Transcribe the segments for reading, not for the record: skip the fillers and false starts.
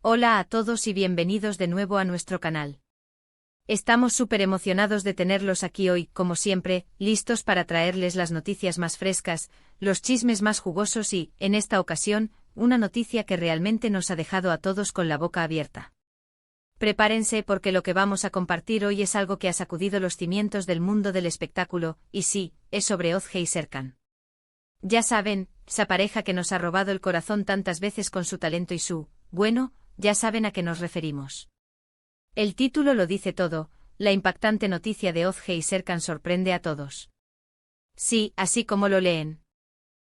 Hola a todos y bienvenidos de nuevo a nuestro canal. Estamos súper emocionados de tenerlos aquí hoy, como siempre, listos para traerles las noticias más frescas, los chismes más jugosos y, en esta ocasión, una noticia que realmente nos ha dejado a todos con la boca abierta. Prepárense porque lo que vamos a compartir hoy es algo que ha sacudido los cimientos del mundo del espectáculo, y sí, es sobre Ozge y Serkan. Ya saben, esa pareja que nos ha robado el corazón tantas veces con su talento y bueno, ya saben a qué nos referimos. El título lo dice todo, la impactante noticia de Ozge y Serkan sorprende a todos. Sí, así como lo leen.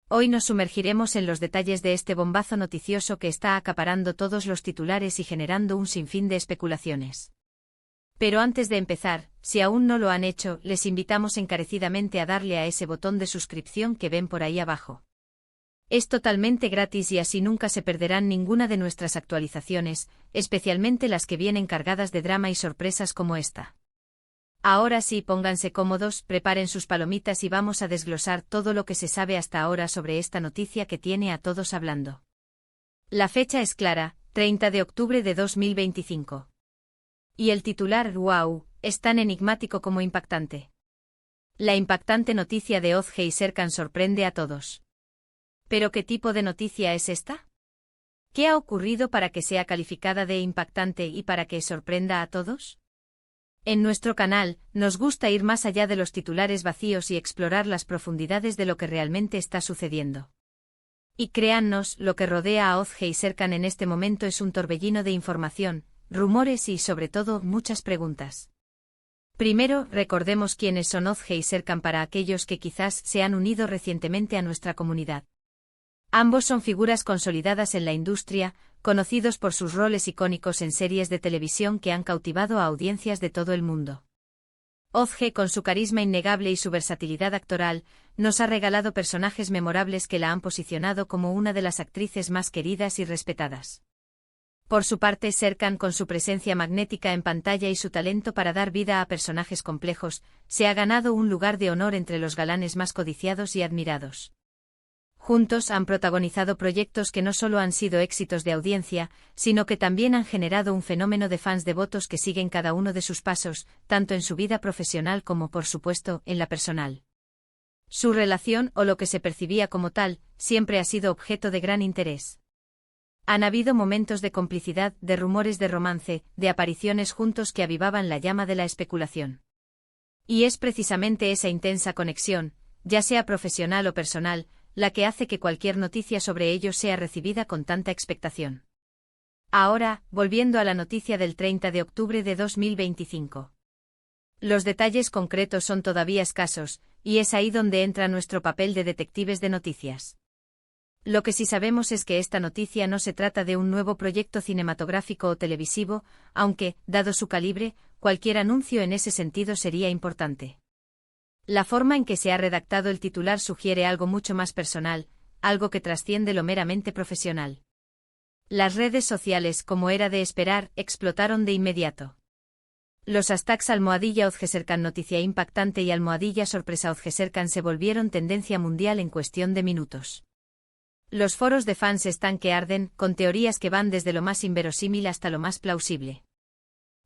Hoy nos sumergiremos en los detalles de este bombazo noticioso que está acaparando todos los titulares y generando un sinfín de especulaciones. Pero antes de empezar, si aún no lo han hecho, les invitamos encarecidamente a darle a ese botón de suscripción que ven por ahí abajo. Es totalmente gratis y así nunca se perderán ninguna de nuestras actualizaciones, especialmente las que vienen cargadas de drama y sorpresas como esta. Ahora sí, pónganse cómodos, preparen sus palomitas y vamos a desglosar todo lo que se sabe hasta ahora sobre esta noticia que tiene a todos hablando. La fecha es clara, 30 de octubre de 2025. Y el titular, wow, es tan enigmático como impactante. La impactante noticia de Ozge y Serkan sorprende a todos. ¿Pero qué tipo de noticia es esta? ¿Qué ha ocurrido para que sea calificada de impactante y para que sorprenda a todos? En nuestro canal, nos gusta ir más allá de los titulares vacíos y explorar las profundidades de lo que realmente está sucediendo. Y créannos, lo que rodea a Ozge y Serkan en este momento es un torbellino de información, rumores y, sobre todo, muchas preguntas. Primero, recordemos quiénes son Ozge y Serkan para aquellos que quizás se han unido recientemente a nuestra comunidad. Ambos son figuras consolidadas en la industria, conocidos por sus roles icónicos en series de televisión que han cautivado a audiencias de todo el mundo. Ozge, con su carisma innegable y su versatilidad actoral, nos ha regalado personajes memorables que la han posicionado como una de las actrices más queridas y respetadas. Por su parte, Serkan, con su presencia magnética en pantalla y su talento para dar vida a personajes complejos, se ha ganado un lugar de honor entre los galanes más codiciados y admirados. Juntos han protagonizado proyectos que no solo han sido éxitos de audiencia, sino que también han generado un fenómeno de fans devotos que siguen cada uno de sus pasos, tanto en su vida profesional como, por supuesto, en la personal. Su relación, o lo que se percibía como tal, siempre ha sido objeto de gran interés. Han habido momentos de complicidad, de rumores de romance, de apariciones juntos que avivaban la llama de la especulación. Y es precisamente esa intensa conexión, ya sea profesional o personal, la que hace que cualquier noticia sobre ellos sea recibida con tanta expectación. Ahora, volviendo a la noticia del 30 de octubre de 2025. Los detalles concretos son todavía escasos, y es ahí donde entra nuestro papel de detectives de noticias. Lo que sí sabemos es que esta noticia no se trata de un nuevo proyecto cinematográfico o televisivo, aunque, dado su calibre, cualquier anuncio en ese sentido sería importante. La forma en que se ha redactado el titular sugiere algo mucho más personal, algo que trasciende lo meramente profesional. Las redes sociales, como era de esperar, explotaron de inmediato. Los hashtags #Ozge Serkan noticia impactante y #sorpresa Ozge Serkan se volvieron tendencia mundial en cuestión de minutos. Los foros de fans están que arden, con teorías que van desde lo más inverosímil hasta lo más plausible.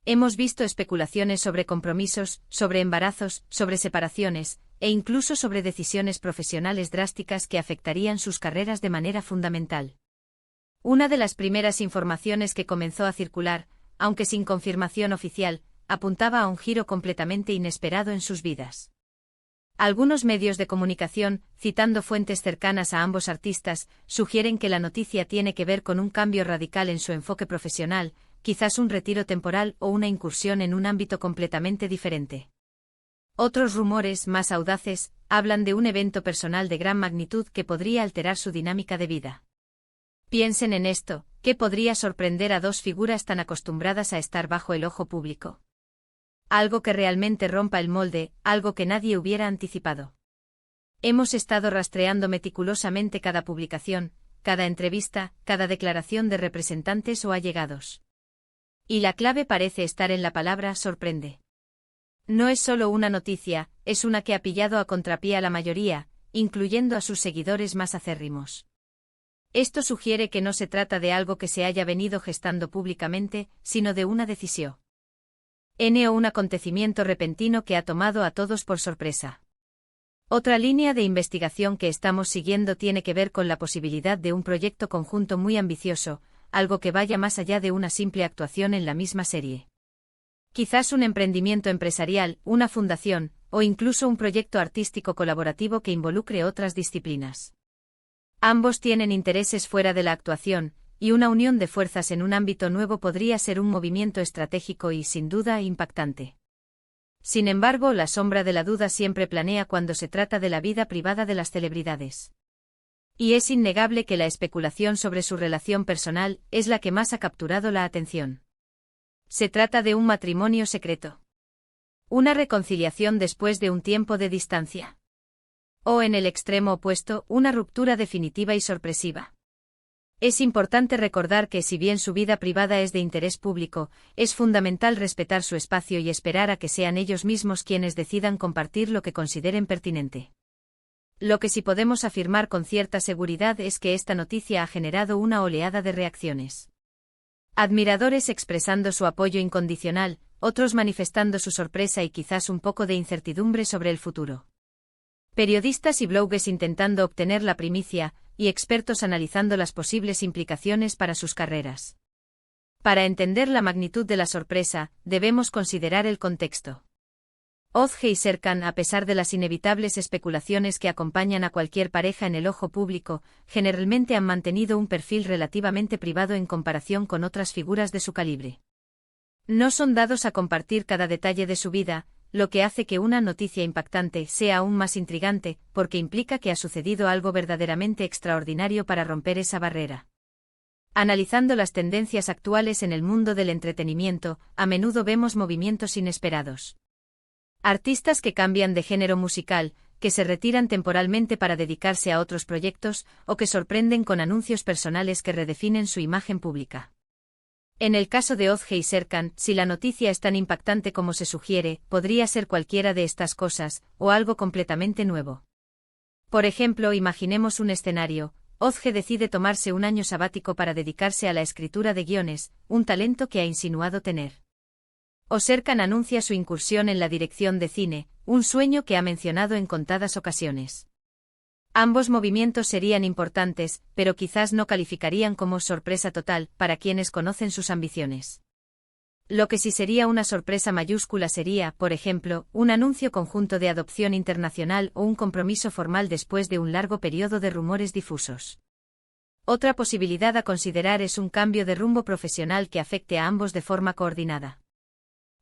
Hemos visto especulaciones sobre compromisos, sobre embarazos, sobre separaciones, e incluso sobre decisiones profesionales drásticas que afectarían sus carreras de manera fundamental. Una de las primeras informaciones que comenzó a circular, aunque sin confirmación oficial, apuntaba a un giro completamente inesperado en sus vidas. Algunos medios de comunicación, citando fuentes cercanas a ambos artistas, sugieren que la noticia tiene que ver con un cambio radical en su enfoque profesional, quizás un retiro temporal o una incursión en un ámbito completamente diferente. Otros rumores, más audaces, hablan de un evento personal de gran magnitud que podría alterar su dinámica de vida. Piensen en esto, ¿qué podría sorprender a dos figuras tan acostumbradas a estar bajo el ojo público? Algo que realmente rompa el molde, algo que nadie hubiera anticipado. Hemos estado rastreando meticulosamente cada publicación, cada entrevista, cada declaración de representantes o allegados. Y la clave parece estar en la palabra sorprende. No es solo una noticia, es una que ha pillado a contrapié a la mayoría, incluyendo a sus seguidores más acérrimos. Esto sugiere que no se trata de algo que se haya venido gestando públicamente, sino de una decisión. O un acontecimiento repentino que ha tomado a todos por sorpresa. Otra línea de investigación que estamos siguiendo tiene que ver con la posibilidad de un proyecto conjunto muy ambicioso, algo que vaya más allá de una simple actuación en la misma serie. Quizás un emprendimiento empresarial, una fundación, o incluso un proyecto artístico colaborativo que involucre otras disciplinas. Ambos tienen intereses fuera de la actuación, y una unión de fuerzas en un ámbito nuevo podría ser un movimiento estratégico y, sin duda, impactante. Sin embargo, la sombra de la duda siempre planea cuando se trata de la vida privada de las celebridades. Y es innegable que la especulación sobre su relación personal es la que más ha capturado la atención. Se trata de un matrimonio secreto. Una reconciliación después de un tiempo de distancia. O en el extremo opuesto, una ruptura definitiva y sorpresiva. Es importante recordar que si bien su vida privada es de interés público, es fundamental respetar su espacio y esperar a que sean ellos mismos quienes decidan compartir lo que consideren pertinente. Lo que sí podemos afirmar con cierta seguridad es que esta noticia ha generado una oleada de reacciones. Admiradores expresando su apoyo incondicional, otros manifestando su sorpresa y quizás un poco de incertidumbre sobre el futuro. Periodistas y bloggers intentando obtener la primicia, y expertos analizando las posibles implicaciones para sus carreras. Para entender la magnitud de la sorpresa, debemos considerar el contexto. Ozge y Serkan, a pesar de las inevitables especulaciones que acompañan a cualquier pareja en el ojo público, generalmente han mantenido un perfil relativamente privado en comparación con otras figuras de su calibre. No son dados a compartir cada detalle de su vida, lo que hace que una noticia impactante sea aún más intrigante, porque implica que ha sucedido algo verdaderamente extraordinario para romper esa barrera. Analizando las tendencias actuales en el mundo del entretenimiento, a menudo vemos movimientos inesperados. Artistas que cambian de género musical, que se retiran temporalmente para dedicarse a otros proyectos, o que sorprenden con anuncios personales que redefinen su imagen pública. En el caso de Ozge y Serkan, si la noticia es tan impactante como se sugiere, podría ser cualquiera de estas cosas, o algo completamente nuevo. Por ejemplo, imaginemos un escenario. Ozge decide tomarse un año sabático para dedicarse a la escritura de guiones, un talento que ha insinuado tener. O Serkan anuncia su incursión en la dirección de cine, un sueño que ha mencionado en contadas ocasiones. Ambos movimientos serían importantes, pero quizás no calificarían como sorpresa total para quienes conocen sus ambiciones. Lo que sí sería una sorpresa mayúscula sería, por ejemplo, un anuncio conjunto de adopción internacional o un compromiso formal después de un largo periodo de rumores difusos. Otra posibilidad a considerar es un cambio de rumbo profesional que afecte a ambos de forma coordinada.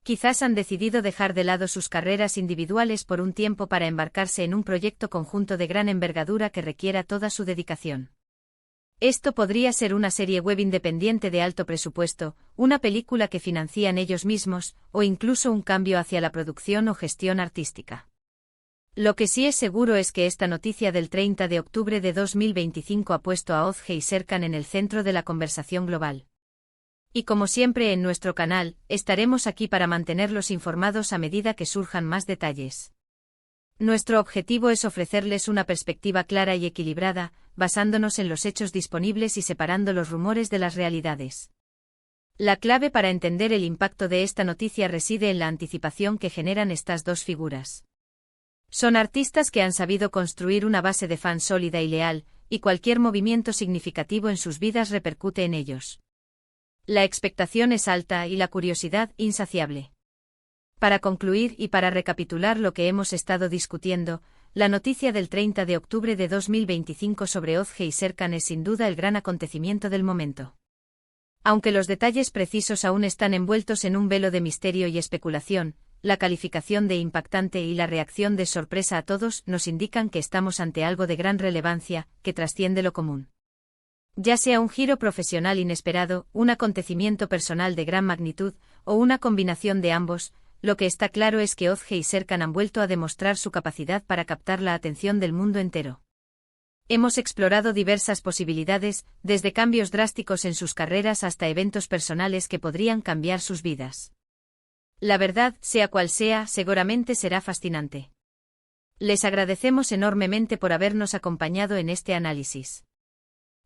Quizás han decidido dejar de lado sus carreras individuales por un tiempo para embarcarse en un proyecto conjunto de gran envergadura que requiera toda su dedicación. Esto podría ser una serie web independiente de alto presupuesto, una película que financian ellos mismos, o incluso un cambio hacia la producción o gestión artística. Lo que sí es seguro es que esta noticia del 30 de octubre de 2025 ha puesto a Ozge y Serkan en el centro de la conversación global. Y como siempre en nuestro canal, estaremos aquí para mantenerlos informados a medida que surjan más detalles. Nuestro objetivo es ofrecerles una perspectiva clara y equilibrada, basándonos en los hechos disponibles y separando los rumores de las realidades. La clave para entender el impacto de esta noticia reside en la anticipación que generan estas dos figuras. Son artistas que han sabido construir una base de fans sólida y leal, y cualquier movimiento significativo en sus vidas repercute en ellos. La expectación es alta y la curiosidad insaciable. Para concluir y para recapitular lo que hemos estado discutiendo, la noticia del 30 de octubre de 2025 sobre Ozge y Serkan es sin duda el gran acontecimiento del momento. Aunque los detalles precisos aún están envueltos en un velo de misterio y especulación, la calificación de impactante y la reacción de sorpresa a todos nos indican que estamos ante algo de gran relevancia, que trasciende lo común. Ya sea un giro profesional inesperado, un acontecimiento personal de gran magnitud, o una combinación de ambos, lo que está claro es que Ozge y Serkan han vuelto a demostrar su capacidad para captar la atención del mundo entero. Hemos explorado diversas posibilidades, desde cambios drásticos en sus carreras hasta eventos personales que podrían cambiar sus vidas. La verdad, sea cual sea, seguramente será fascinante. Les agradecemos enormemente por habernos acompañado en este análisis.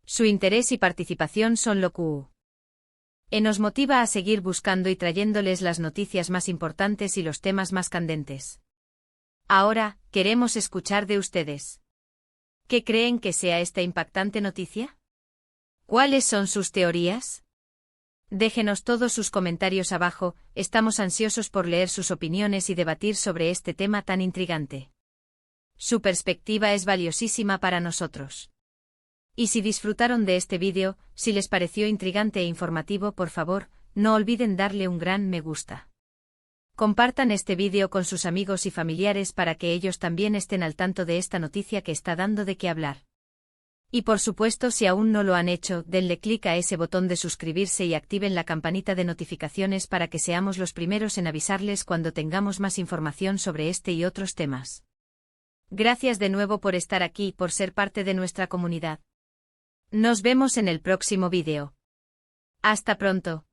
Su interés y participación son lo que nos motiva a seguir buscando y trayéndoles las noticias más importantes y los temas más candentes. Ahora, queremos escuchar de ustedes. ¿Qué creen que sea esta impactante noticia? ¿Cuáles son sus teorías? Déjenos todos sus comentarios abajo, estamos ansiosos por leer sus opiniones y debatir sobre este tema tan intrigante. Su perspectiva es valiosísima para nosotros. Y si disfrutaron de este vídeo, si les pareció intrigante e informativo, por favor, no olviden darle un gran me gusta. Compartan este vídeo con sus amigos y familiares para que ellos también estén al tanto de esta noticia que está dando de qué hablar. Y por supuesto, si aún no lo han hecho, denle clic a ese botón de suscribirse y activen la campanita de notificaciones para que seamos los primeros en avisarles cuando tengamos más información sobre este y otros temas. Gracias de nuevo por estar aquí y por ser parte de nuestra comunidad. Nos vemos en el próximo vídeo. Hasta pronto.